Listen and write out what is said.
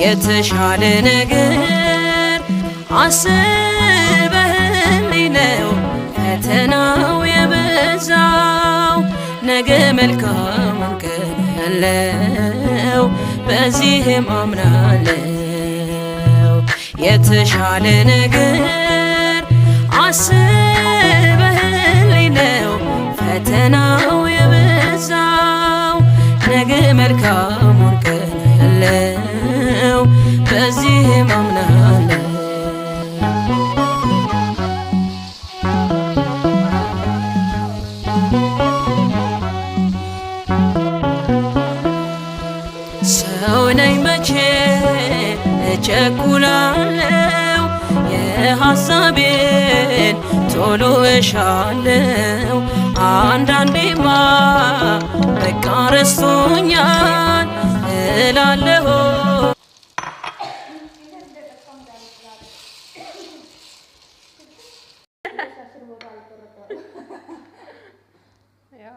የተሻለ ነገር አስበህልኝ ነው ፈተናው የበዛው ነገ መልካሙን ቀን ያለው በዚህም አምናለው የተሻለ ነገር አስበህልኝ ነው ፈተናው የበዛው ነገ መልካሙን ቀን ያለው በዚህም አምናለው ሰው ነኝ መቼ እቸኩላለሁ የሐሳቤን ቶሎ እሻለሁ አንዳንዴማ በቃ ረስቶኛል እላለሁ Ja.